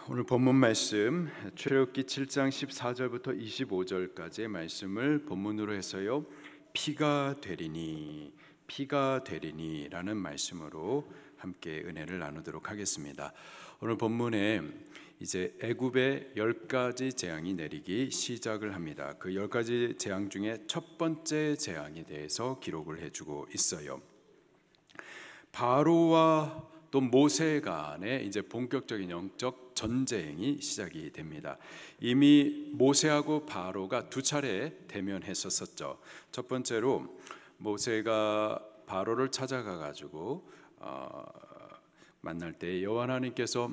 오늘 본문 말씀 출애굽기 7장 14절부터 25절까지의 말씀을 본문으로 해서요, 피가 되리니 라는 말씀으로 함께 은혜를 나누도록 하겠습니다. 오늘 본문에 이제 애굽의 10가지 재앙이 내리기 시작을 합니다. 그 10가지 재앙 중에 첫 번째 재앙에 대해서 기록을 해주고 있어요. 바로와 또 모세 간의 이제 본격적인 영적 전쟁이 시작이 됩니다. 이미 모세하고 바로가 두 차례 대면했었죠. 첫 번째로 모세가 바로를 찾아가 가지고 만날 때 여호와 하나님께서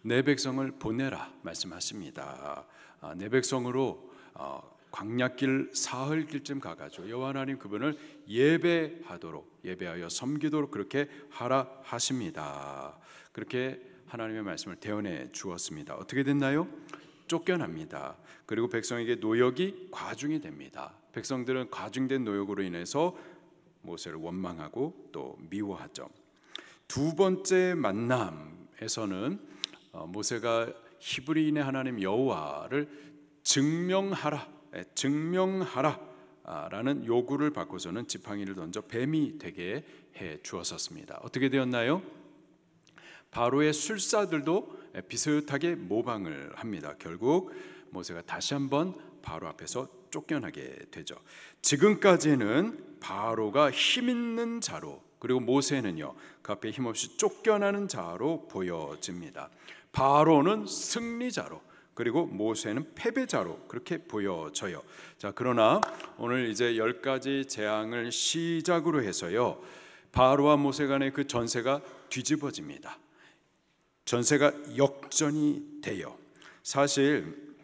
내 백성을 보내라 말씀하십니다. 내 백성으로 광야길 사흘길쯤 가가지고 여호와 하나님 그분을 예배하여 섬기도록 그렇게 하라 하십니다. 그렇게 하나님의 말씀을 대언해 주었습니다. 어떻게 됐나요? 쫓겨납니다. 그리고 백성에게 노역이 과중이 됩니다. 백성들은 과중된 노역으로 인해서 모세를 원망하고 또 미워하죠. 두 번째 만남에서는 모세가 히브리인의 하나님 여호와를 증명하라라는 요구를 받고서는 지팡이를 던져 뱀이 되게 해 주었었습니다. 어떻게 되었나요? 바로의 술사들도 비슷하게 모방을 합니다. 결국 모세가 다시 한번 바로 앞에서 쫓겨나게 되죠. 지금까지는 바로가 힘 있는 자로, 그리고 모세는요 그 앞에 힘없이 쫓겨나는 자로 보여집니다. 바로는 승리자로, 그리고 모세는 패배자로 그렇게 보여져요. 자, 그러나 오늘 이제 10가지 재앙을 시작으로 해서요, 바로와 모세 간의 그 전세가 뒤집어집니다. 전세가 역전이 돼요. 사실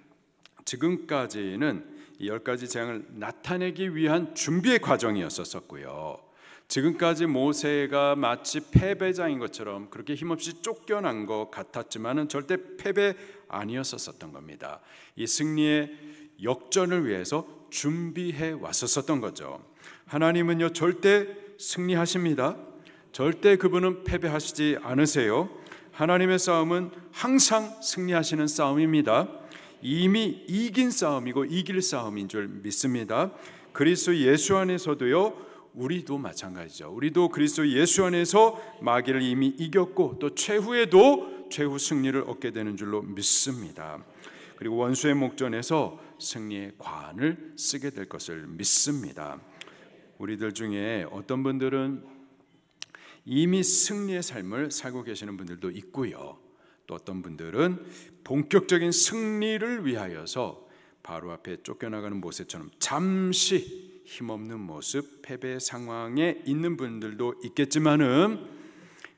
지금까지는 이 10가지 재앙을 나타내기 위한 준비의 과정이었었고요. 지금까지 모세가 마치 패배자인 것처럼 그렇게 힘없이 쫓겨난 것 같았지만은 절대 패배 아니었었던 겁니다. 이 승리의 역전을 위해서 준비해 왔었던 거죠. 하나님은요 절대 승리하십니다. 절대 그분은 패배하시지 않으세요. 하나님의 싸움은 항상 승리하시는 싸움입니다. 이미 이긴 싸움이고 이길 싸움인 줄 믿습니다. 그리스도 예수 안에서도요, 우리도 마찬가지죠. 우리도 그리스도 예수 안에서 마귀를 이미 이겼고 또 최후에도 최후 승리를 얻게 되는 줄로 믿습니다. 그리고 원수의 목전에서 승리의 관을 쓰게 될 것을 믿습니다. 우리들 중에 어떤 분들은 이미 승리의 삶을 살고 계시는 분들도 있고요, 또 어떤 분들은 본격적인 승리를 위하여서 바로 앞에 쫓겨나가는 모세처럼 잠시 힘없는 모습, 패배 상황에 있는 분들도 있겠지만은,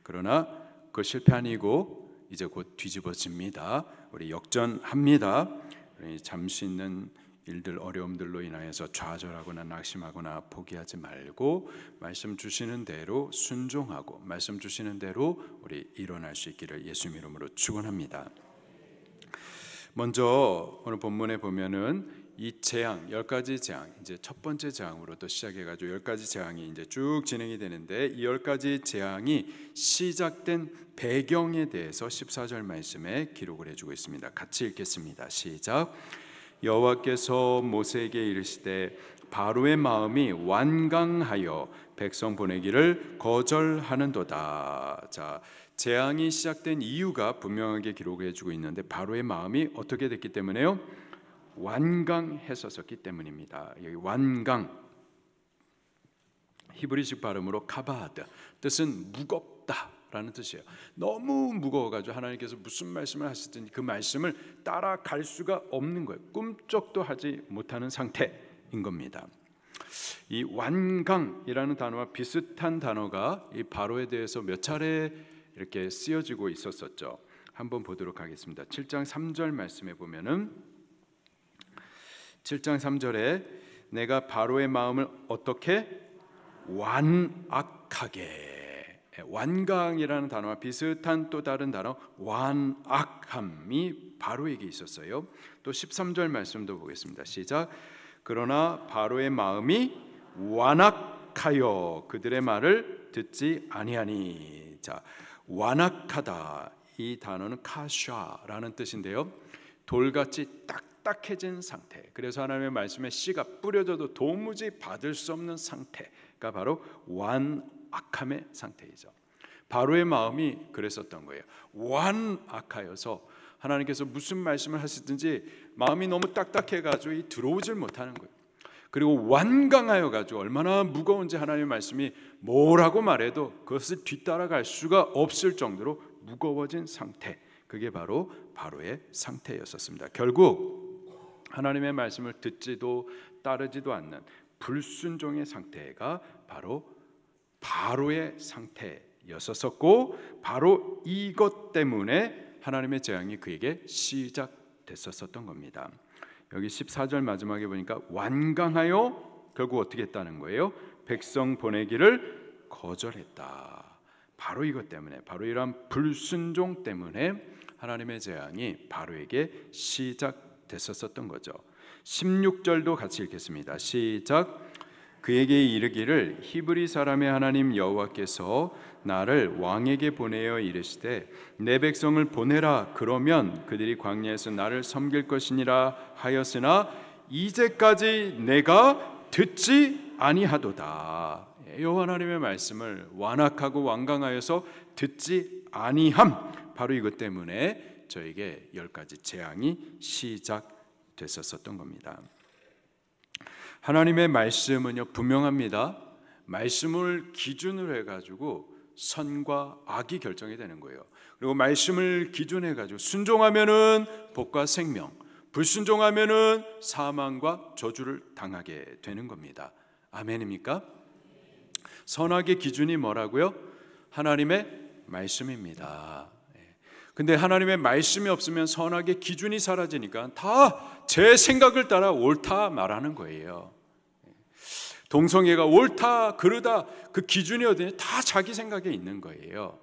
그러나 그 실패 아니고 이제 곧 뒤집어집니다. 우리 역전합니다. 우리 잠시 있는 일들, 어려움들로 인하여서 좌절하거나 낙심하거나 포기하지 말고 말씀 주시는 대로 순종하고 말씀 주시는 대로 우리 일어날 수 있기를 예수님 이름으로 축원합니다. 먼저 오늘 본문에 보면은 이 재앙, 10가지 재앙, 이제 첫 번째 재앙으로 또 시작해가지고 10가지 재앙이 이제 쭉 진행이 되는데, 이 10가지 재앙이 시작된 배경에 대해서 14절 말씀에 기록을 해주고 있습니다. 같이 읽겠습니다. 시작. 여호와께서 모세에게 이르시되 바로의 마음이 완강하여 백성 보내기를 거절하는도다. 자, 재앙이 시작된 이유가 분명하게 기록해 주고 있는데, 바로의 마음이 어떻게 됐기 때문에요? 완강했었기 때문입니다. 여기 완강, 히브리식 발음으로 카바드, 뜻은 무겁다 라는 뜻이에요. 너무 무거워가지고 하나님께서 무슨 말씀을 하시든지 그 말씀을 따라갈 수가 없는 거예요. 꿈쩍도 하지 못하는 상태인 겁니다. 이 완강이라는 단어와 비슷한 단어가 이 바로에 대해서 몇 차례 이렇게 쓰여지고 있었죠. 한번 보도록 하겠습니다. 7장 3절 말씀에 보면은 7장 3절에 내가 바로의 마음을 어떻게 완악하게, 완강이라는 단어와 비슷한 또 다른 단어 완악함이 바로에게 있었어요. 또 13절 말씀도 보겠습니다. 시작. 그러나 바로의 마음이 완악하여 그들의 말을 듣지 아니하니. 자, 완악하다, 이 단어는 카샤라는 뜻인데요, 돌같이 딱딱해진 상태. 그래서 하나님의 말씀에 씨가 뿌려져도 도무지 받을 수 없는 상태가 바로 완악함의 상태이죠. 바로의 마음이 그랬었던 거예요. 완악하여서 하나님께서 무슨 말씀을 하시든지 마음이 너무 딱딱해가지고 들어오질 못하는 거예요. 그리고 완강하여가지고 얼마나 무거운지 하나님의 말씀이 뭐라고 말해도 그것을 뒤따라갈 수가 없을 정도로 무거워진 상태, 그게 바로 바로의 상태였었습니다. 결국 하나님의 말씀을 듣지도 따르지도 않는 불순종의 상태가 바로 바로의 상태였었고, 바로 이것 때문에 하나님의 재앙이 그에게 시작됐었던 겁니다. 여기 14절 마지막에 보니까 완강하여 결국 어떻게 했다는 거예요? 백성 보내기를 거절했다. 바로 이것 때문에, 바로 이러한 불순종 때문에 하나님의 재앙이 바로에게 시작됐었던 거죠. 16절도 같이 읽겠습니다. 시작. 그에게 이르기를 히브리 사람의 하나님 여호와께서 나를 왕에게 보내어 이르시되 내 백성을 보내라. 그러면 그들이 광야에서 나를 섬길 것이니라 하였으나 이제까지 내가 듣지 아니하도다. 여호와 하나님의 말씀을 완악하고 완강하여서 듣지 아니함, 바로 이것 때문에 저에게 10가지 재앙이 시작됐었던 겁니다. 하나님의 말씀은요 분명합니다. 말씀을 기준으로 해가지고 선과 악이 결정이 되는 거예요. 그리고 말씀을 기준으로 해가지고 순종하면은 복과 생명, 불순종하면은 사망과 저주를 당하게 되는 겁니다. 아멘입니까? 선악의 기준이 뭐라고요? 하나님의 말씀입니다. 근데 하나님의 말씀이 없으면 선악의 기준이 사라지니까 다 제 생각을 따라 옳다 말하는 거예요. 동성애가 옳다 그르다, 그 기준이 어디냐? 다 자기 생각에 있는 거예요.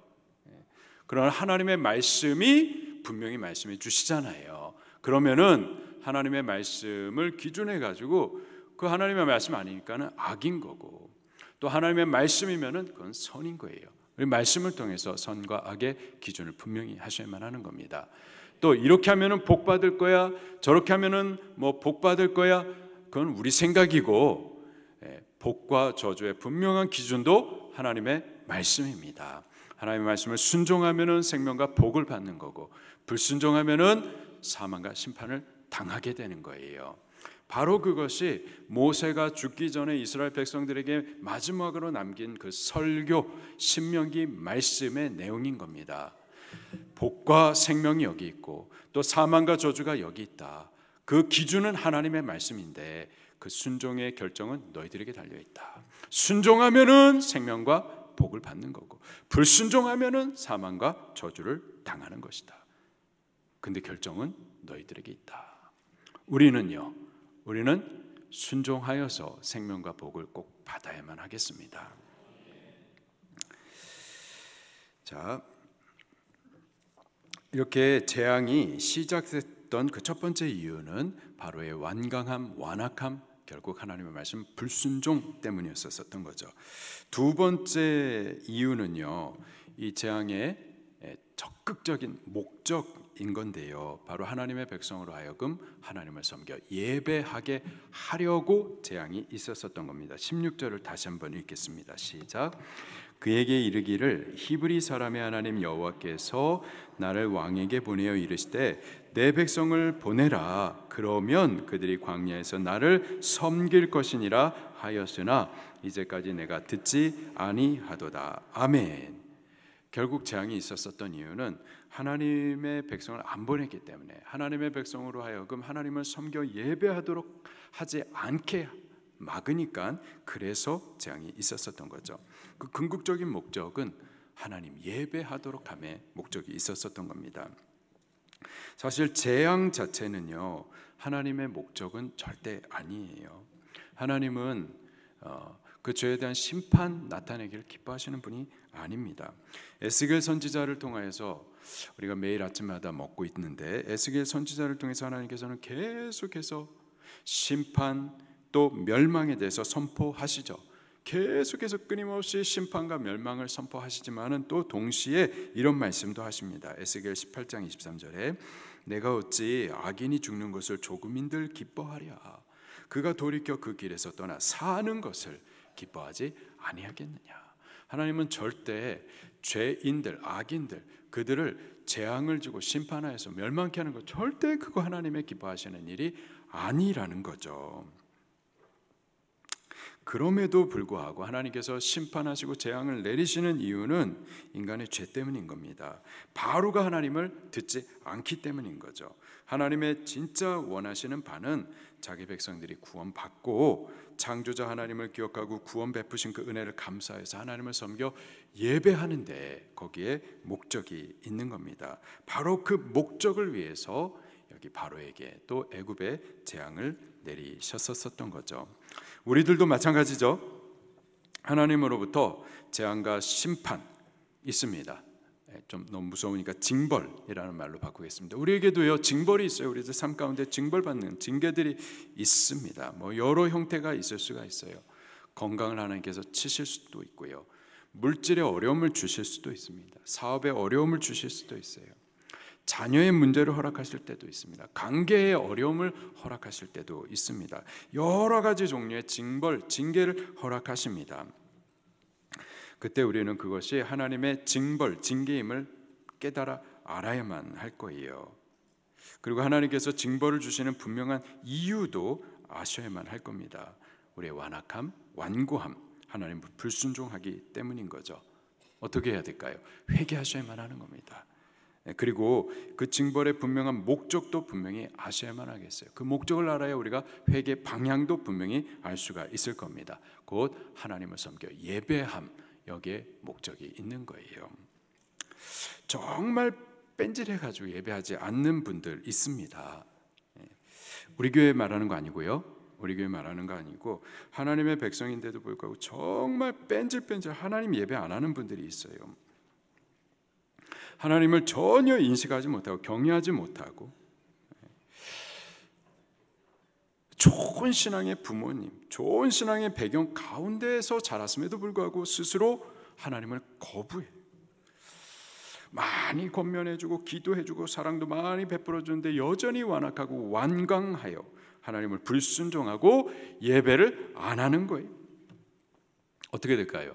그러나 하나님의 말씀이 분명히 말씀해 주시잖아요. 그러면은 하나님의 말씀을 기준해 가지고 그 하나님의 말씀 아니니까는 악인 거고, 또 하나님의 말씀이면은 그건 선인 거예요. 우리 말씀을 통해서 선과 악의 기준을 분명히 하셔야만 하는 겁니다. 또 이렇게 하면은 복 받을 거야, 저렇게 하면은 뭐 복 받을 거야, 그건 우리 생각이고, 복과 저주의 분명한 기준도 하나님의 말씀입니다. 하나님의 말씀을 순종하면은 생명과 복을 받는 거고, 불순종하면은 사망과 심판을 당하게 되는 거예요. 바로 그것이 모세가 죽기 전에 이스라엘 백성들에게 마지막으로 남긴 그 설교 신명기 말씀의 내용인 겁니다. 복과 생명이 여기 있고 또 사망과 저주가 여기 있다. 그 기준은 하나님의 말씀인데 그 순종의 결정은 너희들에게 달려있다. 순종하면은 생명과 복을 받는 거고, 불순종하면은 사망과 저주를 당하는 것이다. 근데 결정은 너희들에게 있다. 우리는요, 우리는 순종하여서 생명과 복을 꼭 받아야만 하겠습니다. 자, 이렇게 재앙이 시작됐던 그 첫 번째 이유는 바로의 완강함, 완악함, 결국 하나님의 말씀 불순종 때문이었었던 거죠. 두 번째 이유는요, 이 재앙의 적극적인 목적인 건데요, 바로 하나님의 백성으로 하여금 하나님을 섬겨 예배하게 하려고 재앙이 있었던 겁니다. 16절을 다시 한번 읽겠습니다. 시작. 그에게 이르기를 히브리 사람의 하나님 여호와께서 나를 왕에게 보내어 이르시되 내 백성을 보내라. 그러면 그들이 광야에서 나를 섬길 것이니라 하였으나 이제까지 내가 듣지 아니하도다. 아멘. 결국 재앙이 있었던 이유는 하나님의 백성을 안 보냈기 때문에, 하나님의 백성으로 하여금 하나님을 섬겨 예배하도록 하지 않게 막으니까, 그래서 재앙이 있었던 거죠. 그 궁극적인 목적은 하나님 예배하도록 함의 목적이 있었던 겁니다. 사실 재앙 자체는요, 하나님의 목적은 절대 아니에요. 하나님은 그 죄에 대한 심판 나타내기를 기뻐하시는 분이 아닙니다. 에스겔 선지자를 통하여서 우리가 매일 아침마다 먹고 있는데, 에스겔 선지자를 통해서 하나님께서는 계속해서 심판 또 멸망에 대해서 선포하시죠. 계속해서 끊임없이 심판과 멸망을 선포하시지만은 또 동시에 이런 말씀도 하십니다. 에스겔 18장 23절에 내가 어찌 악인이 죽는 것을 조금인들 기뻐하랴. 그가 돌이켜 그 길에서 떠나 사는 것을 기뻐하지 아니하겠느냐. 하나님은 절대 죄인들, 악인들, 그들을 재앙을 주고 심판하여서 멸망케 하는 것, 절대 그거 하나님의 기뻐하시는 일이 아니라는 거죠. 그럼에도 불구하고 하나님께서 심판하시고 재앙을 내리시는 이유는 인간의 죄 때문인 겁니다. 바로가 하나님을 듣지 않기 때문인 거죠. 하나님의 진짜 원하시는 바는 자기 백성들이 구원받고 창조자 하나님을 기억하고 구원 베푸신 그 은혜를 감사해서 하나님을 섬겨 예배하는데 거기에 목적이 있는 겁니다. 바로 그 목적을 위해서 여기 바로에게 또 애굽에 재앙을 내리셨었던 거죠. 우리들도 마찬가지죠. 하나님으로부터 재앙과 심판 있습니다. 좀 너무 무서우니까 징벌이라는 말로 바꾸겠습니다. 우리에게도요 징벌이 있어요. 우리들 삶 가운데 징벌받는 징계들이 있습니다. 뭐 여러 형태가 있을 수가 있어요. 건강을 하나님께서 치실 수도 있고요. 물질의 어려움을 주실 수도 있습니다. 사업에 어려움을 주실 수도 있어요. 자녀의 문제를 허락하실 때도 있습니다. 관계의 어려움을 허락하실 때도 있습니다. 여러 가지 종류의 징벌, 징계를 허락하십니다. 그때 우리는 그것이 하나님의 징벌, 징계임을 깨달아 알아야만 할 거예요. 그리고 하나님께서 징벌을 주시는 분명한 이유도 아셔야만 할 겁니다. 우리의 완악함, 완고함, 하나님 불순종하기 때문인 거죠. 어떻게 해야 될까요? 회개하셔야만 하는 겁니다. 그리고 그 징벌의 분명한 목적도 분명히 아셔야만 하겠어요. 그 목적을 알아야 우리가 회개 방향도 분명히 알 수가 있을 겁니다. 곧 하나님을 섬겨 예배함, 여기에 목적이 있는 거예요. 정말 뺀질해가지고 예배하지 않는 분들 있습니다. 우리 교회 말하는 거 아니고요. 우리 교회 말하는 거 아니고 하나님의 백성인데도 불구하고 정말 뺀질뺀질 하나님 예배 안 하는 분들이 있어요. 하나님을 전혀 인식하지 못하고 경외하지 못하고 좋은 신앙의 부모님, 좋은 신앙의 배경 가운데에서 자랐음에도 불구하고 스스로 하나님을 거부해요. 많이 권면해주고 기도해주고 사랑도 많이 베풀어주는데 여전히 완악하고 완강하여 하나님을 불순종하고 예배를 안 하는 거예요. 어떻게 될까요?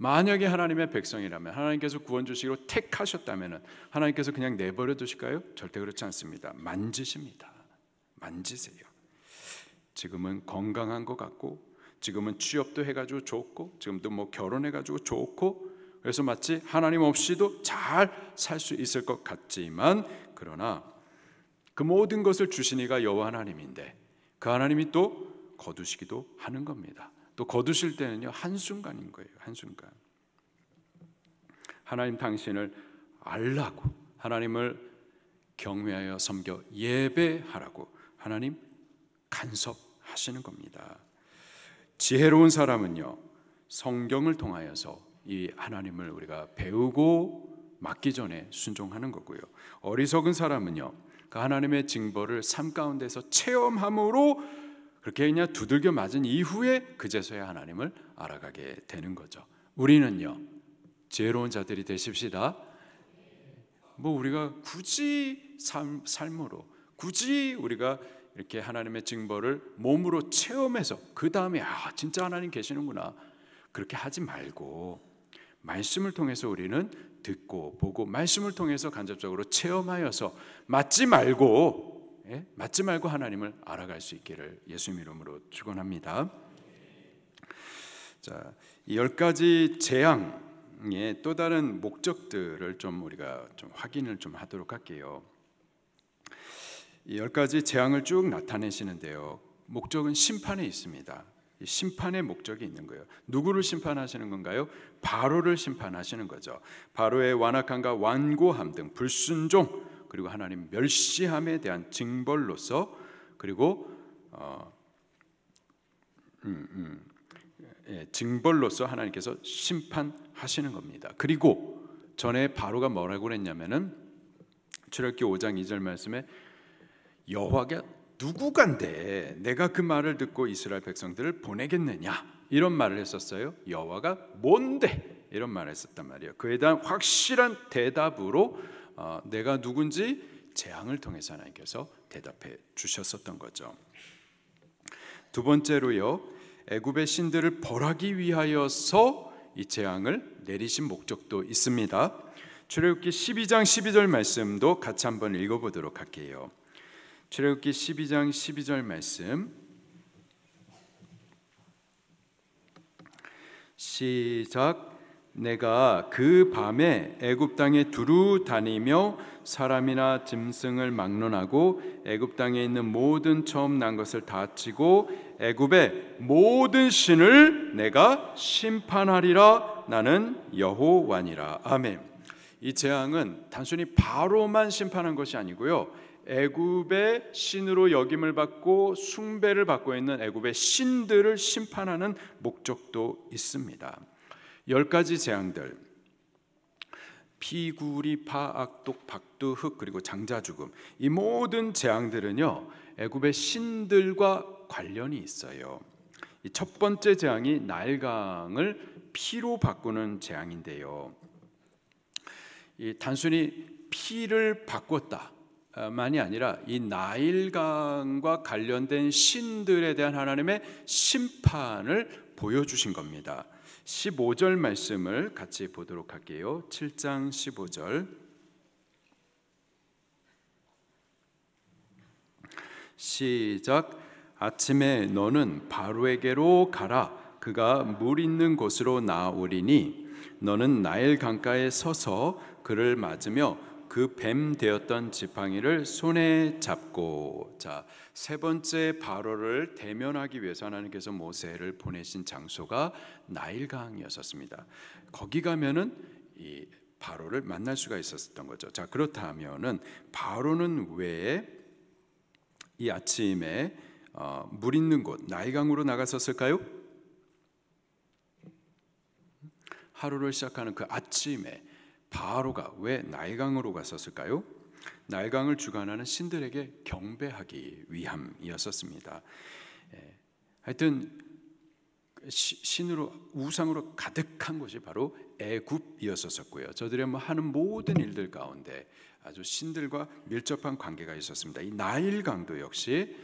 만약에 하나님의 백성이라면 하나님께서 구원 주시기로 택하셨다면 하나님께서 그냥 내버려 두실까요? 절대 그렇지 않습니다. 만지십니다. 만지세요. 지금은 건강한 것 같고 지금은 취업도 해가지고 좋고 지금도 뭐 결혼해가지고 좋고 그래서 마치 하나님 없이도 잘 살 수 있을 것 같지만 그러나 그 모든 것을 주신 이가 여호와 하나님인데 그 하나님이 또 거두시기도 하는 겁니다. 또 거두실 때는요 한순간인 거예요. 한순간. 하나님 당신을 알라고 하나님을 경외하여 섬겨 예배하라고 하나님 간섭하시는 겁니다. 지혜로운 사람은요 성경을 통하여서 이 하나님을 우리가 배우고 맡기 전에 순종하는 거고요. 어리석은 사람은요 그 하나님의 징벌을 삶 가운데서 체험함으로 그렇게 그냥 두들겨 맞은 이후에 그제서야 하나님을 알아가게 되는 거죠. 우리는요 지혜로운 자들이 되십시다. 뭐 우리가 굳이 삶으로 굳이 우리가 이렇게 하나님의 징벌을 몸으로 체험해서 그 다음에 진짜 하나님 계시는구나 그렇게 하지 말고 말씀을 통해서 우리는 듣고 보고 말씀을 통해서 간접적으로 체험하여서 맞지 말고 하나님을 알아갈 수 있기를 예수님 이름으로 축원합니다. 자, 이 10가지 재앙의 또 다른 목적들을 좀 우리가 좀 확인을 좀 하도록 할게요. 이 10가지 재앙을 쭉 나타내시는데요. 목적은 심판에 있습니다. 심판의 목적이 있는 거예요. 누구를 심판하시는 건가요? 바로를 심판하시는 거죠. 바로의 완악함과 완고함 등 불순종 그리고 하나님 멸시함에 대한 징벌로서 그리고 징벌로서 하나님께서 심판하시는 겁니다. 그리고 전에 바로가 뭐라고 그랬냐면은 출애굽기 5장 2절 말씀에 여호와가 누구간데 내가 그 말을 듣고 이스라엘 백성들을 보내겠느냐 이런 말을 했었어요. 여호와가 뭔데? 이런 말을 했었단 말이에요. 그에 대한 확실한 대답으로 내가 누군지 재앙을 통해서 하나님께서 대답해 주셨었던 거죠. 두 번째로요, 애굽의 신들을 벌하기 위하여서 이 재앙을 내리신 목적도 있습니다. 출애굽기 12장 12절 말씀도 같이 한번 읽어보도록 할게요. 출애굽기 12장 12절 말씀 시작. 내가 그 밤에 애굽 땅에 두루 다니며 사람이나 짐승을 막론하고 애굽 땅에 있는 모든 처음 난 것을 다 치고 애굽의 모든 신을 내가 심판하리라. 나는 여호와니라. 아멘. 이 재앙은 단순히 바로만 심판한 것이 아니고요, 애굽의 신으로 여김을 받고 숭배를 받고 있는 애굽의 신들을 심판하는 목적도 있습니다. 10가지 재앙들, 피구리, 파, 악독, 박두, 흑, 그리고 장자 죽음, 이 모든 재앙들은요 애굽의 신들과 관련이 있어요. 이 첫 번째 재앙이 나일강을 피로 바꾸는 재앙인데요, 이 단순히 피를 바꿨다 만이 아니라 이 나일강과 관련된 신들에 대한 하나님의 심판을 보여주신 겁니다. 15절 말씀을 같이 보도록 할게요. 7장 15절 시작. 아침에 너는 바로에게로 가라. 그가 물 있는 곳으로 나오리니 너는 나일 강가에 서서 그를 맞으며 그 뱀 되었던 지팡이를 손에 잡고. 자, 세 번째 바로를 대면하기 위해서 하나님께서 모세를 보내신 장소가 나일강이었습니다. 거기 가면은 이 바로를 만날 수가 있었던 거죠. 자, 그렇다면은 바로는 왜 이 아침에 물 있는 곳 나일강으로 나갔었을까요? 하루를 시작하는 그 아침에 바로가 왜 나일강으로 갔었을까요? 나일강을 주관하는 신들에게 경배하기 위함이었었습니다. 하여튼 신으로 우상으로 가득한 곳이 바로 애굽이었었고요. 저들의 하는 모든 일들 가운데 아주 신들과 밀접한 관계가 있었습니다. 이 나일강도 역시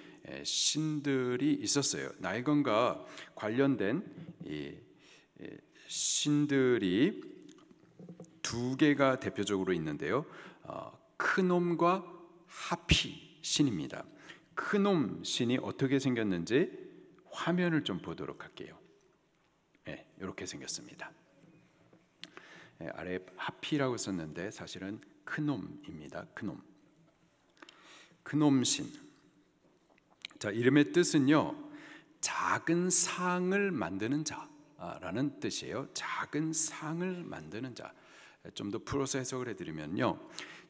신들이 있었어요. 나일강과 관련된 이 신들이 두 개가 대표적으로 있는데요, 크놈과 하피 신입니다. 크놈 신이 어떻게 생겼는지 화면을 좀 보도록 할게요. 네, 이렇게 생겼습니다. 네, 아래 하피라고 썼는데 사실은 크놈입니다. 크놈 신. 자, 이름의 뜻은요, 작은 상을 만드는 자라는 뜻이에요. 작은 상을 만드는 자. 좀 더 풀어서 해석을 해드리면요,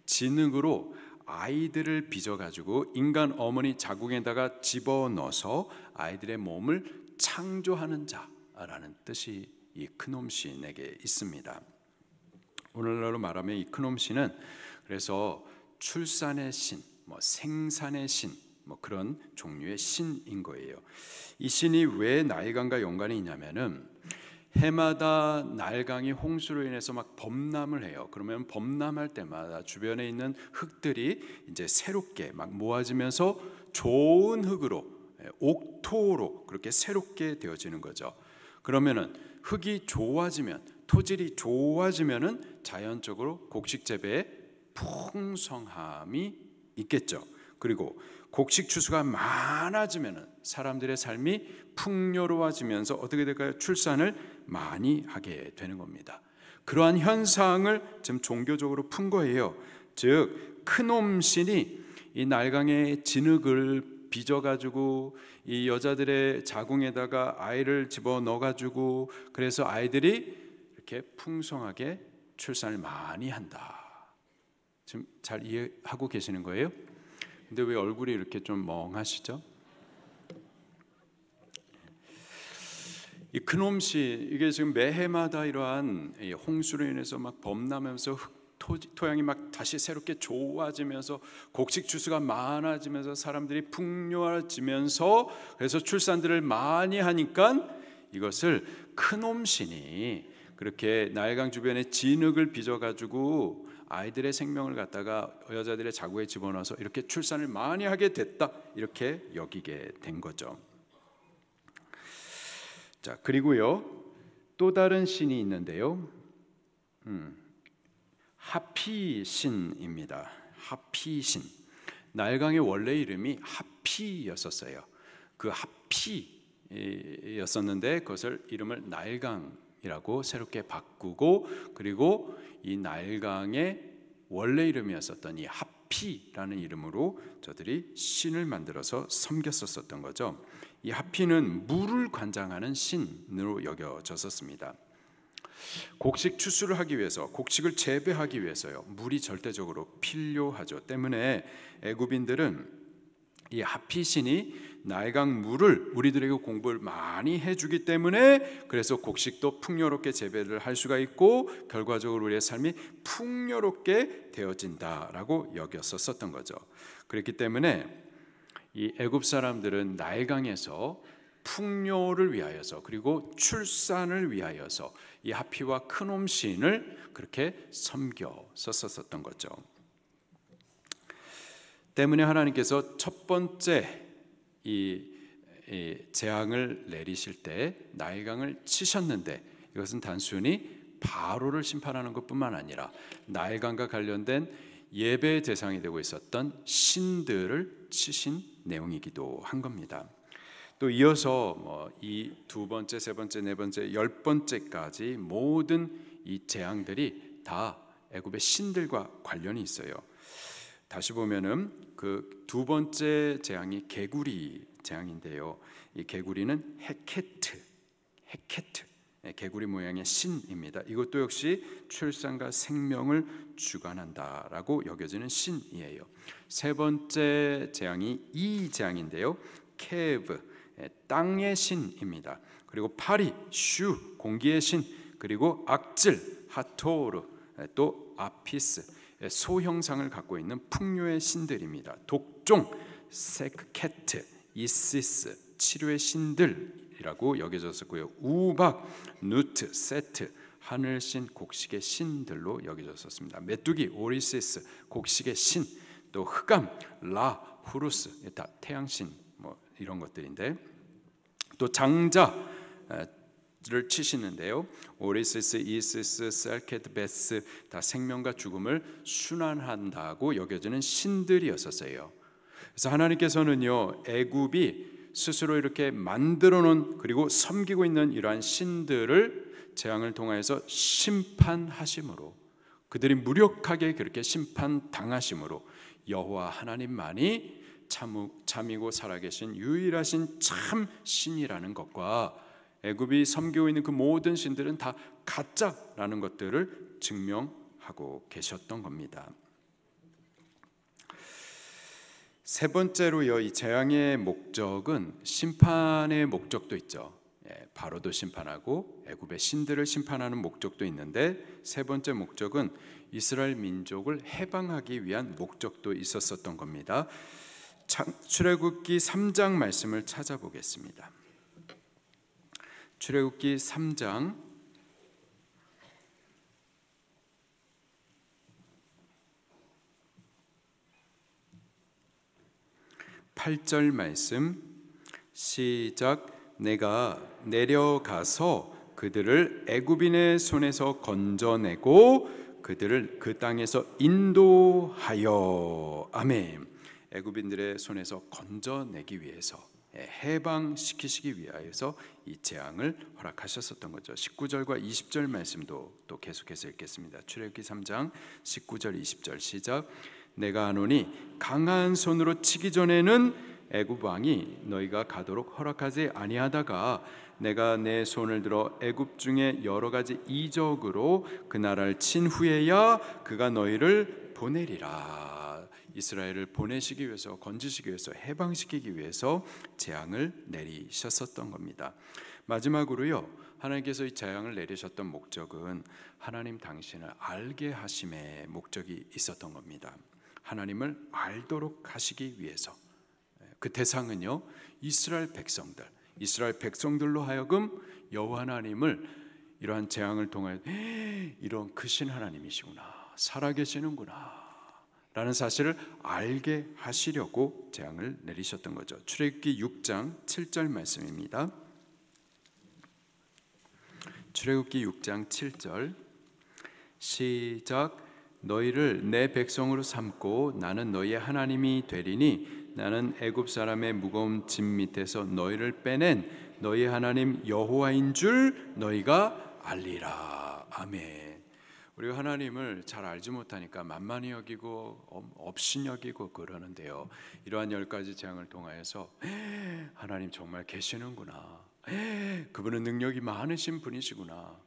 진흙으로 아이들을 빚어가지고 인간 어머니 자궁에다가 집어넣어서 아이들의 몸을 창조하는 자라는 뜻이 이 크놈신에게 있습니다. 오늘날로 말하면 이 크놈신은 그래서 출산의 신, 생산의 신, 그런 종류의 신인 거예요. 이 신이 왜 나일강과 연관이 있냐면은 해마다 나일강이 홍수로 인해서 막 범람을 해요. 그러면 범람할 때마다 주변에 있는 흙들이 이제 새롭게 막 모아지면서 좋은 흙으로, 옥토로 그렇게 새롭게 되어지는 거죠. 그러면은 흙이 좋아지면, 토질이 좋아지면은 자연적으로 곡식 재배에 풍성함이 있겠죠. 그리고 곡식 추수가 많아지면은 사람들의 삶이 풍요로워지면서 어떻게 될까요? 출산을 많이 하게 되는 겁니다. 그러한 현상을 지금 종교적으로 푼 거예요. 즉 크놈신이 이 나일강의 진흙을 빚어가지고 이 여자들의 자궁에다가 아이를 집어넣어가지고 그래서 아이들이 이렇게 풍성하게 출산을 많이 한다. 지금 잘 이해하고 계시는 거예요? 근데 왜 얼굴이 이렇게 좀 멍하시죠? 이 크놈신, 이게 지금 매해마다 이러한 홍수로 인해서 막 범람하면서 토양이 막 다시 새롭게 좋아지면서 곡식 추수가 많아지면서 사람들이 풍요해지면서 그래서 출산들을 많이 하니까 이것을 크놈신이 그렇게 나일강 주변에 진흙을 빚어가지고 아이들의 생명을 갖다가 여자들의 자궁에 집어넣어서 이렇게 출산을 많이 하게 됐다, 이렇게 여기게 된 거죠. 자, 그리고요 또 다른 신이 있는데요, 하피신입니다. 하피신. 나일강의 원래 이름이 하피였었어요. 그 하피였었는데 그것을 이름을 나일강이라고 새롭게 바꾸고, 그리고 이 나일강의 원래 이름이었었던 이 하피라는 이름으로 저들이 신을 만들어서 섬겼었던 거죠. 이 하피는 물을 관장하는 신으로 여겨졌었습니다. 곡식 추수를 하기 위해서, 곡식을 재배하기 위해서요, 물이 절대적으로 필요하죠. 때문에 애굽인들은 이 하피신이 나일강 물을 우리들에게 공급을 많이 해주기 때문에, 그래서 곡식도 풍요롭게 재배를 할 수가 있고 결과적으로 우리의 삶이 풍요롭게 되어진다라고 여겼었던 거죠. 그렇기 때문에 이 애굽 사람들은 나일강에서 풍요를 위하여서, 그리고 출산을 위하여서 이 하피와 크놈신을 그렇게 섬겼었던 거죠. 때문에 하나님께서 첫 번째 이 재앙을 내리실 때 나일강을 치셨는데, 이것은 단순히 바로를 심판하는 것뿐만 아니라 나일강과 관련된 예배의 대상이 되고 있었던 신들을 치신 내용이기도 한 겁니다. 또 이어서 이 두 번째, 세 번째, 네 번째, 10번째까지 모든 이 재앙들이 다 애굽의 신들과 관련이 있어요. 다시 보면은 그 두 번째 재앙이 개구리 재앙인데요, 이 개구리는 헤케트, 개구리 모양의 신입니다. 이것도 역시 출산과 생명을 주관한다라고 여겨지는 신이에요. 세 번째 재앙이 이 재앙인데요, 케브, 땅의 신입니다. 그리고 파리, 슈, 공기의 신, 그리고 악질, 하토르, 또 아피스, 소 형상을 갖고 있는 풍요의 신들입니다. 독종, 세크케트, 이시스, 치료의 신들이라고 여겨졌었고요. 우박, 누트, 세트, 하늘신, 곡식의 신들로 여겨졌었습니다. 메뚜기, 오리시스, 곡식의 신, 또 흑암, 라, 후루스, 다 태양신 이런 것들인데, 또 장자를 치시는데요, 오리시스, 이시스, 셀케트, 베스, 다 생명과 죽음을 순환한다고 여겨지는 신들이었었어요. 그래서 하나님께서는요, 애굽이 스스로 이렇게 만들어 놓은, 그리고 섬기고 있는 이러한 신들을 재앙을 통하여서 심판하심으로, 그들이 무력하게 그렇게 심판당하심으로 여호와 하나님만이 참이고 살아계신 유일하신 참 신이라는 것과, 애굽이 섬기고 있는 그 모든 신들은 다 가짜라는 것들을 증명하고 계셨던 겁니다. 세 번째로요, 이 재앙의 목적은 심판의 목적도 있죠. 바로도 심판하고 애굽의 신들을 심판하는 목적도 있는데, 세 번째 목적은 이스라엘 민족을 해방하기 위한 목적도 있었던 겁니다. 출애굽기 3장 말씀을 찾아보겠습니다. 출애굽기 3장 8절 말씀 시작. 내가 내려가서 그들을 애굽인의 손에서 건져내고 그들을 그 땅에서 인도하여, 아멘. 애굽인들의 손에서 건져내기 위해서, 해방시키시기 위하여서 이 재앙을 허락하셨었던 거죠. 19절과 20절 말씀도 또 계속해서 읽겠습니다. 출애굽기 3장 19절 20절 시작. 내가 하노니 강한 손으로 치기 전에는 애굽 왕이 너희가 가도록 허락하지 아니하다가 내가 내 손을 들어 애굽 중에 여러 가지 이적으로 그 나라를 친 후에야 그가 너희를 보내리라. 이스라엘을 보내시기 위해서, 건지시기 위해서, 해방시키기 위해서 재앙을 내리셨었던 겁니다. 마지막으로요, 하나님께서 이 재앙을 내리셨던 목적은 하나님 당신을 알게 하심의 목적이 있었던 겁니다. 하나님을 알도록 하시기 위해서. 그 대상은요, 이스라엘 백성들, 이스라엘 백성들로 하여금 여호와 하나님을 이러한 재앙을 통하여 이런 크신 하나님이시구나, 살아계시는구나 라는 사실을 알게 하시려고 재앙을 내리셨던 거죠. 출애굽기 6장 7절 말씀입니다. 출애굽기 6장 7절 시작. 너희를 내 백성으로 삼고 나는 너희의 하나님이 되리니 나는 애굽 사람의 무거운 짐 밑에서 너희를 빼낸 너희 하나님 여호와인 줄 너희가 알리라. 아멘. 우리가 하나님을 잘 알지 못하니까 만만히 여기고 업신 여기고 그러는데요, 이러한 10가지 재앙을 통하여서 하나님 정말 계시는구나, 그분은 능력이 많으신 분이시구나,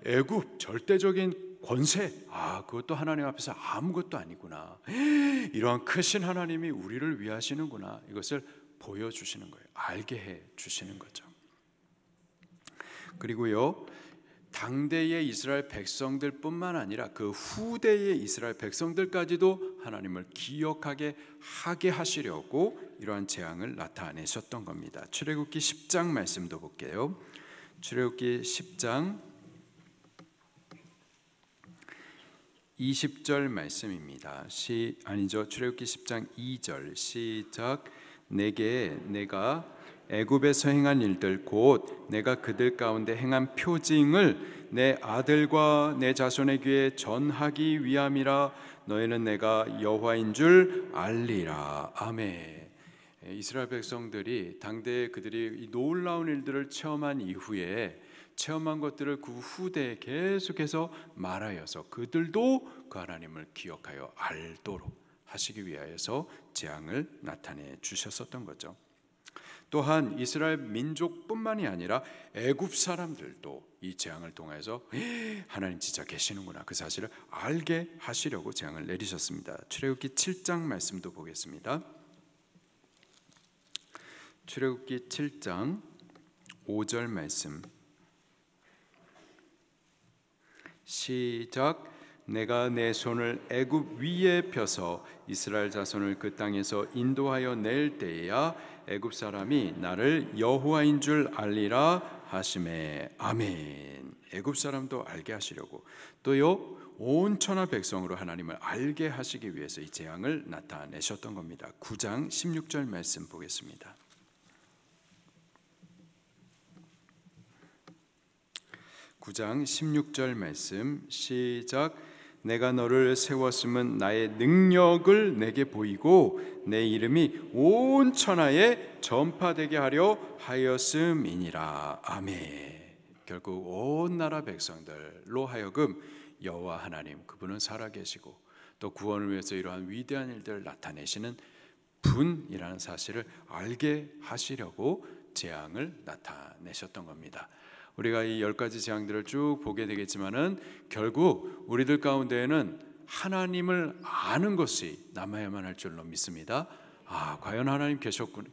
애굽 절대적인 권세, 그것도 하나님 앞에서 아무것도 아니구나, 이러한 크신 하나님이 우리를 위하시는구나, 이것을 보여주시는 거예요. 알게 해 주시는 거죠. 그리고요, 당대의 이스라엘 백성들뿐만 아니라 그 후대의 이스라엘 백성들까지도 하나님을 기억하게 하게 하시려고 이러한 재앙을 나타내셨던 겁니다. 출애굽기 10장 말씀도 볼게요. 출애굽기 10장 20절 말씀입니다. 출애굽기 10장 2절 시작. 내게 내가 애굽에서 행한 일들 곧 내가 그들 가운데 행한 표징을 내 아들과 내 자손의 귀에 전하기 위함이라. 너희는 내가 여호와인 줄 알리라. 아멘. 이스라엘 백성들이 당대에 그들이 이 놀라운 일들을 체험한 이후에 체험한 것들을 그 후대에 계속해서 말하여서 그들도 그 하나님을 기억하여 알도록 하시기 위하여서 재앙을 나타내 주셨었던 거죠. 또한 이스라엘 민족뿐만이 아니라 애굽 사람들도 이 재앙을 통해서 하나님 진짜 계시는구나, 그 사실을 알게 하시려고 재앙을 내리셨습니다. 출애굽기 7장 말씀도 보겠습니다. 출애굽기 7장 5절 말씀 시작. 내가 내 손을 애굽 위에 펴서 이스라엘 자손을 그 땅에서 인도하여 낼 때에야 애굽 사람이 나를 여호와인 줄 알리라 하시매. 아멘. 애굽 사람도 알게 하시려고, 또요 온 천하 백성으로 하나님을 알게 하시기 위해서 이 재앙을 나타내셨던 겁니다. 9장 16절 말씀 보겠습니다. 9장 16절 말씀 시작. 내가 너를 세웠음은 나의 능력을 내게 보이고 내 이름이 온 천하에 전파되게 하려 하였음이니라. 아멘. 결국 온 나라 백성들로 하여금 여호와 하나님, 그분은 살아계시고 또 구원을 위해서 이러한 위대한 일들을 나타내시는 분이라는 사실을 알게 하시려고 재앙을 나타내셨던 겁니다. 우리가 이 10가지 재앙들을 쭉 보게 되겠지만은 결국 우리들 가운데에는 하나님을 아는 것이 남아야만 할 줄로 믿습니다. 과연 하나님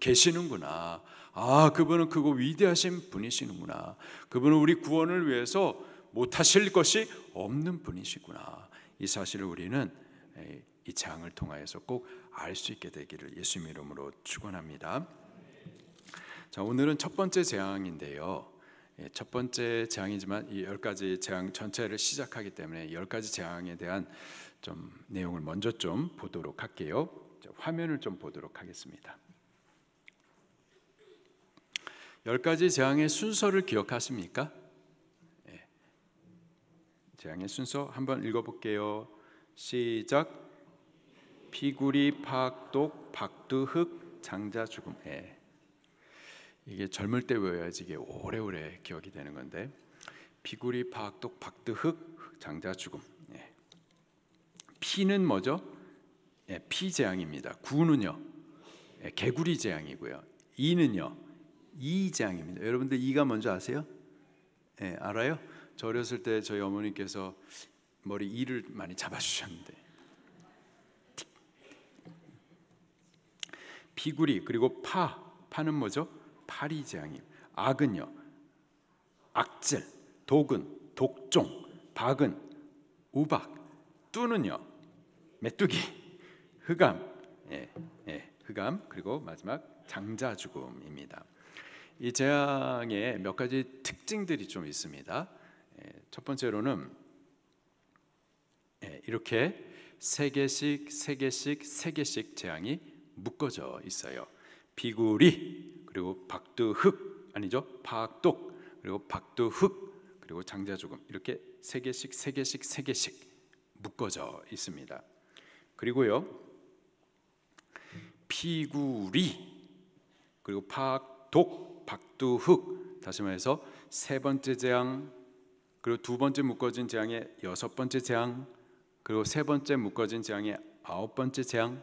계시는구나. 그분은 크고 위대하신 분이시는구나. 그분은 우리 구원을 위해서 못하실 것이 없는 분이시구나. 이 사실을 우리는 이 재앙을 통하여서 꼭 알 수 있게 되기를 예수님 이름으로 축원합니다. 자, 오늘은 첫 번째 재앙인데요. 첫 번째 재앙이지만 이 10가지 재앙 전체를 시작하기 때문에 10가지 재앙에 대한 좀 내용을 먼저 좀 보도록 할게요. 화면을 좀 보도록 하겠습니다. 10가지 재앙의 순서를 기억하십니까? 재앙의 순서 한번 읽어볼게요. 시작. 피구리, 파악독, 박두흑, 장자죽음. 이게 젊을 때 외워야지 이게 오래오래 기억이 되는 건데, 피구리, 파악독, 박두흑, 장자죽음. 피는 뭐죠? 피 재앙입니다. 구는요 개구리 재앙이고요. 이는요 이 재앙입니다. 여러분들 이가 뭔지 아세요? 알아요? 저 어렸을 때 저희 어머니께서 머리 이를 많이 잡아주셨는데, 피구리 그리고 파는 뭐죠? 파리 재앙이. 악은요 악질, 독은 독종, 박은 우박, 뚜는요 메뚜기, 흑암, 흑암, 그리고 마지막 장자죽음입니다. 이 재앙에 몇 가지 특징들이 좀 있습니다. 첫 번째로는 이렇게 세 개씩 재앙이 묶어져 있어요. 비구리, 그리고 박두흑, 아니죠, 박독, 그리고 박두흑, 그리고 장자죽음, 이렇게 세 개씩 묶어져 있습니다. 그리고요, 비구리, 그리고 박독, 박두흑, 다시 말해서 세 번째 재앙, 그리고 두 번째 묶어진 재앙의 여섯 번째 재앙, 그리고 세 번째 묶어진 재앙의 아홉 번째 재앙,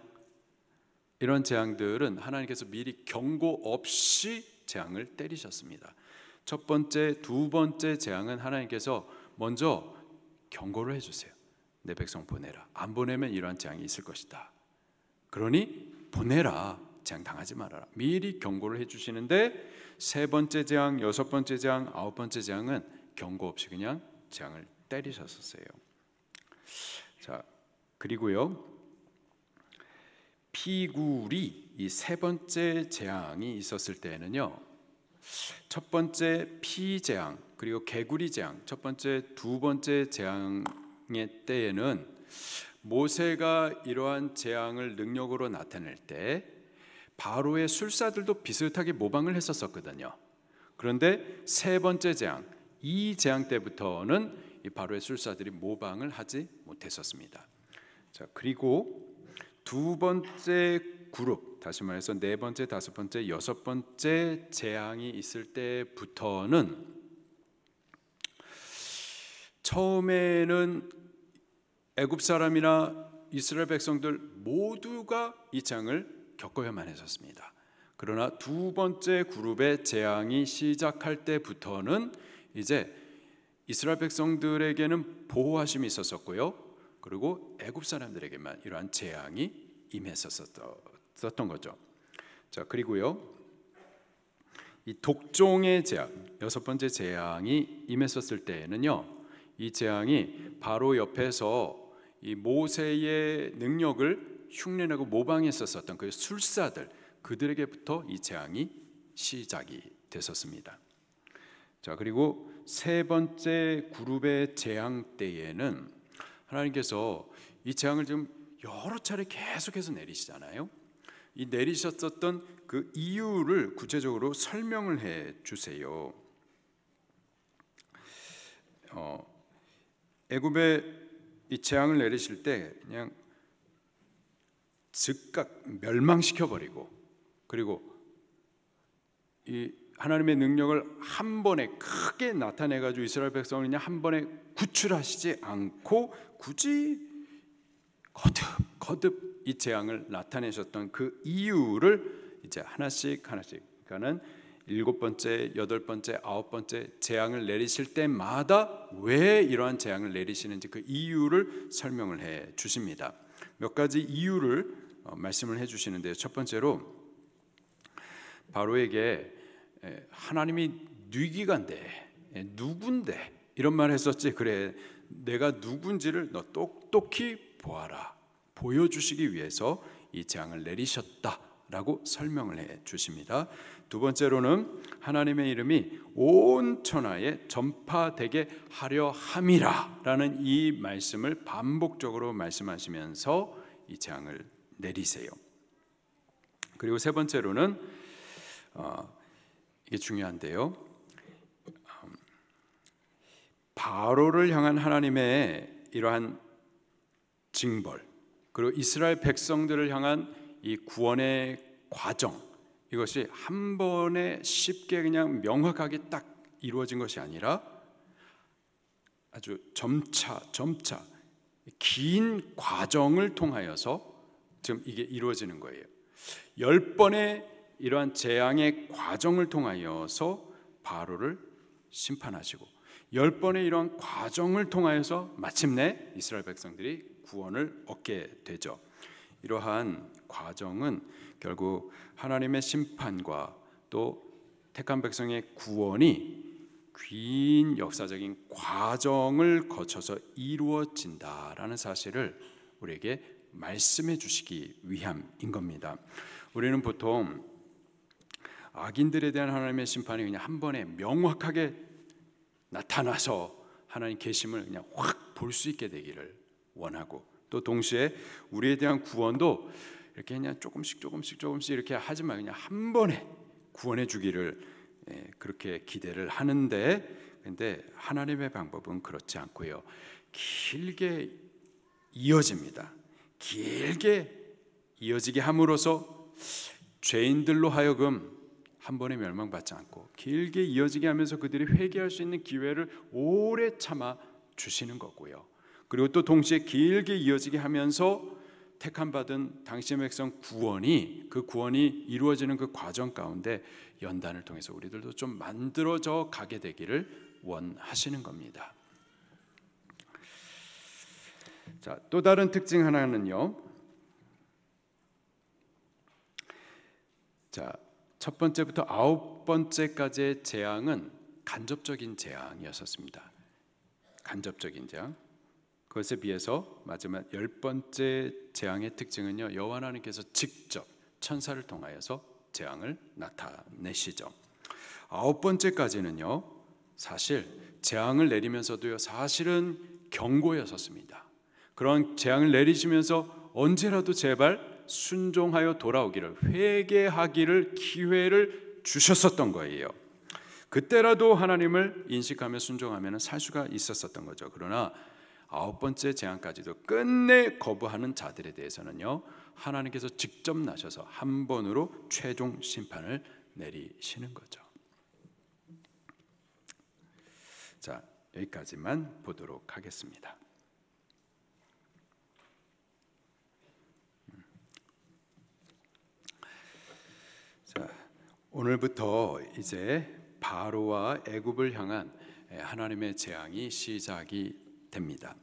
이런 재앙들은 하나님께서 미리 경고 없이 재앙을 때리셨습니다. 첫 번째, 두 번째 재앙은 하나님께서 먼저 경고를 해주세요. 내 백성 보내라. 안 보내면 이러한 재앙이 있을 것이다. 그러니 보내라. 재앙 당하지 말아라. 미리 경고를 해주시는데 세 번째 재앙, 여섯 번째 재앙, 아홉 번째 재앙은 경고 없이 그냥 재앙을 때리셨었어요. 자, 그리고요, 피굴이 이 세 번째 재앙이 있었을 때에는요, 첫 번째 피재앙, 그리고 개구리 재앙, 첫 번째, 두 번째 재앙의 때에는 모세가 이러한 재앙을 능력으로 나타낼 때 바로의 술사들도 비슷하게 모방을 했었거든요. 그런데 세 번째 재앙, 이 재앙 때부터는 이 바로의 술사들이 모방을 하지 못했었습니다. 자, 그리고 두 번째 그룹, 다시 말해서 네 번째, 다섯 번째, 여섯 번째 재앙이 있을 때부터는 처음에는 애굽 사람이나 이스라엘 백성들 모두가 이 재앙을 겪어야만 했었습니다. 그러나 두 번째 그룹의 재앙이 시작할 때부터는 이제 이스라엘 백성들에게는 보호하심이 있었었고요, 그리고 애굽 사람들에게만 이러한 재앙이 임했었던 거죠. 자, 그리고요, 이 독종의 재앙, 여섯 번째 재앙이 임했었을 때에는요, 이 재앙이 바로 옆에서 이 모세의 능력을 흉내내고 모방했었던 그 술사들, 그들에게부터 이 재앙이 시작이 됐었습니다. 자, 그리고 세 번째 그룹의 재앙 때에는 하나님께서 이 재앙을 지금 여러 차례 계속해서 내리시잖아요. 이 내리셨었던 그 이유를 구체적으로 설명을 해 주세요. 애굽에 이 재앙을 내리실 때 그냥 즉각 멸망시켜 버리고, 그리고 이 하나님의 능력을 한 번에 크게 나타내 가지고 이스라엘 백성을 그냥 한 번에 구출하시지 않고 굳이 거듭 이 재앙을 나타내셨던 그 이유를 이제 하나씩, 그러니까는 일곱 번째, 여덟 번째, 아홉 번째 재앙을 내리실 때마다 왜 이러한 재앙을 내리시는지 그 이유를 설명을 해 주십니다. 몇 가지 이유를 말씀을 해 주시는데요. 첫 번째로 바로에게 하나님이 뉘기간데 누군데 이런 말 했었지, 그래 내가 누군지를 너 똑똑히 보아라, 보여주시기 위해서 이 재앙을 내리셨다라고 설명을 해 주십니다. 두 번째로는 하나님의 이름이 온 천하에 전파되게 하려 함이라라는 이 말씀을 반복적으로 말씀하시면서 이 재앙을 내리세요. 그리고 세 번째로는 이게 중요한데요, 바로를 향한 하나님의 이러한 징벌, 그리고 이스라엘 백성들을 향한 이 구원의 과정, 이것이 한 번에 쉽게 그냥 명확하게 딱 이루어진 것이 아니라 아주 점차 긴 과정을 통하여서 지금 이게 이루어지는 거예요. 10번의 이러한 재앙의 과정을 통하여서 바로를 심판하시고 10번의 이러한 과정을 통하여서 마침내 이스라엘 백성들이 구원을 얻게 되죠. 이러한 과정은 결국 하나님의 심판과 또 택한 백성의 구원이 긴 역사적인 과정을 거쳐서 이루어진다라는 사실을 우리에게 말씀해 주시기 위함인 겁니다. 우리는 보통 악인들에 대한 하나님의 심판이 그냥 한 번에 명확하게 나타나서 하나님 계심을 그냥 확 볼 수 있게 되기를 원하고, 또 동시에 우리에 대한 구원도 이렇게 그냥 조금씩 이렇게 하지 말고 그냥 한 번에 구원해 주기를 그렇게 기대를 하는데, 근데 하나님의 방법은 그렇지 않고요, 길게 이어집니다. 길게 이어지게 함으로써 죄인들로 하여금 한 번에 멸망받지 않고 길게 이어지게 하면서 그들이 회개할 수 있는 기회를 오래 참아 주시는 거고요. 그리고 또 동시에 길게 이어지게 하면서 택함 받은 당신의 백성 구원이, 그 구원이 이루어지는 그 과정 가운데 연단을 통해서 우리들도 좀 만들어져 가게 되기를 원하시는 겁니다. 자, 또 다른 특징 하나는요. 자, 첫 번째부터 9번째까지의 재앙은 간접적인 재앙이었습니다. 간접적인 재앙. 그것에 비해서 마지막 10번째 재앙의 특징은요, 여호와 하나님께서 직접 천사를 통하여서 재앙을 나타내시죠. 9번째까지는요, 사실 재앙을 내리면서도요, 사실은 경고였었습니다. 그런 재앙을 내리시면서 언제라도 제발 순종하여 돌아오기를, 회개하기를 기회를 주셨었던 거예요. 그때라도 하나님을 인식하며 순종하면 살 수가 있었던 거죠. 그러나 9번째 재앙까지도 끝내 거부하는 자들에 대해서는요, 하나님께서 직접 나셔서 한 번으로 최종 심판을 내리시는 거죠. 자, 여기까지만 보도록 하겠습니다. 자, 오늘부터 이제 바로와 애굽을 향한 하나님의 재앙이 시작이 됩니다.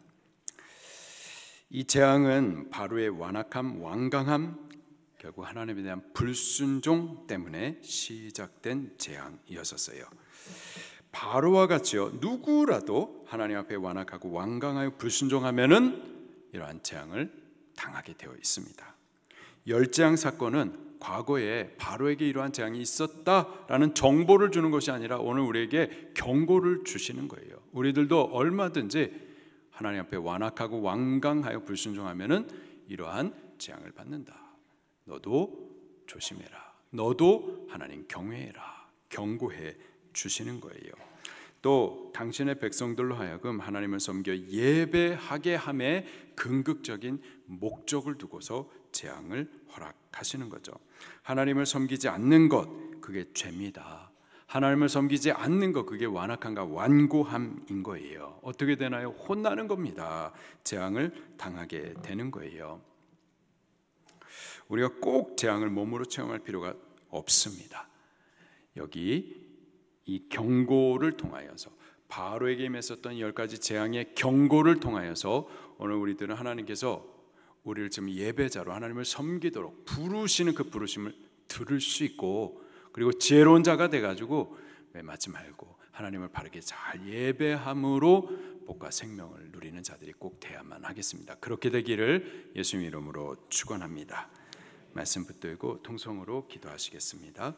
이 재앙은 바로의 완악함, 완강함, 결국 하나님에 대한 불순종 때문에 시작된 재앙이었었어요. 바로와 같이요, 누구라도 하나님 앞에 완악하고 완강하여 불순종하면은 이러한 재앙을 당하게 되어 있습니다. 열재앙 사건은 과거에 바로에게 이러한 재앙이 있었다라는 정보를 주는 것이 아니라 오늘 우리에게 경고를 주시는 거예요. 우리들도 얼마든지 하나님 앞에 완악하고 완강하여 불순종하면은 이러한 재앙을 받는다. 너도 조심해라. 너도 하나님 경외해라. 경고해 주시는 거예요. 또 당신의 백성들로 하여금 하나님을 섬겨 예배하게 함에 긍극적인 목적을 두고서 재앙을 허락하시는 거죠. 하나님을 섬기지 않는 것, 그게 죄입니다. 하나님을 섬기지 않는 것, 그게 완악함과 완고함인 거예요. 어떻게 되나요? 혼나는 겁니다. 재앙을 당하게 되는 거예요. 우리가 꼭 재앙을 몸으로 체험할 필요가 없습니다. 여기 이 경고를 통하여서, 바로에게 임했었던 10가지 재앙의 경고를 통하여서 오늘 우리들은 하나님께서 우리를 지금 예배자로 하나님을 섬기도록 부르시는 그 부르심을 들을 수 있고, 그리고 지혜로운 자가 돼가지고 매맞지 말고 하나님을 바르게 잘 예배함으로 복과 생명을 누리는 자들이 꼭 돼야만 하겠습니다. 그렇게 되기를 예수님 이름으로 축원합니다. 말씀 붙들고 통성으로 기도하시겠습니다.